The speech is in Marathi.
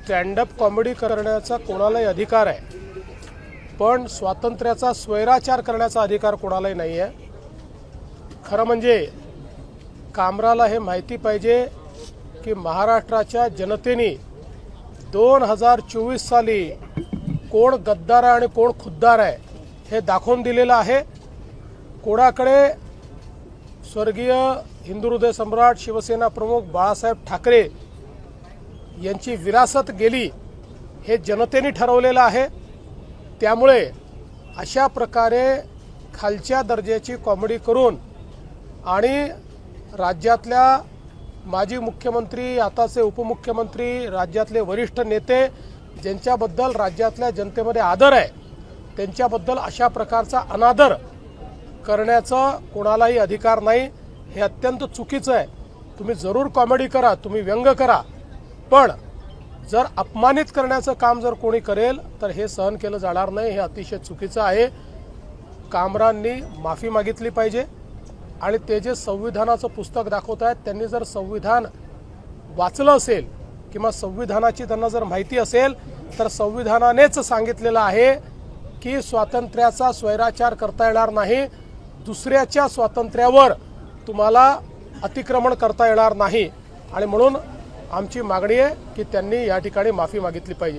स्टँड अप कॉमेडी करण्याचा कोणालाही अधिकार आहे, पण स्वातंत्र्याचा स्वैराचार करण्याचा अधिकार कोणालाही नाही आहे। खरं म्हणजे कामराला हे माहिती पाहिजे की महाराष्ट्राच्या जनतेने 2024 साली कोण गद्दार आहे आणि कोण खुद्दार आहे हे दाखवून दिलेलं आहे। कोणाकडे स्वर्गीय हिंदू हृदय सम्राट शिवसेना प्रमुख बाळासाहेब ठाकरे यांची विरासत गेली हे जनतेने ठरवलेलं आहे। त्यामुळे अशा प्रकारे खालच्या दर्जाची कॉमेडी करून आणि राज्यातल्या माजी मुख्यमंत्री, आताचे उपमुख्यमंत्री, राज्यातले वरिष्ठ नेते ज्यांच्याबद्दल राज्यातल्या जनतेमध्ये आदर आहे त्यांच्याबद्दल अशा प्रकारचा अनादर करण्याचा कोणालाही अधिकार नाही। हे अत्यंत चुकीचं आहे। तुम्ही जरूर कॉमेडी करा, तुम्ही व्यंग करा, पण जर अपमानित करण्याचं काम जर कोणी करेल तर हे सहन केलं जाणार नाही। हे अतिशय चुकीचं आहे। कामरांनी माफी मागितली पाहिजे आणि ते जे संविधानाचं पुस्तक दाखवत आहेत त्यांनी जर संविधान वाचलं असेल किंवा संविधानाची त्यांना जर माहिती असेल तर संविधानानेच सांगितलेलं आहे की स्वातंत्र्याचा स्वैराचार करता येणार नाही, दुसऱ्याच्या स्वातंत्र्यावर तुम्हाला अतिक्रमण करता येणार नाही। आणि म्हणून आमची मागणी आहे की त्यांनी या ठिकाणी माफी मागितली पाहिजे।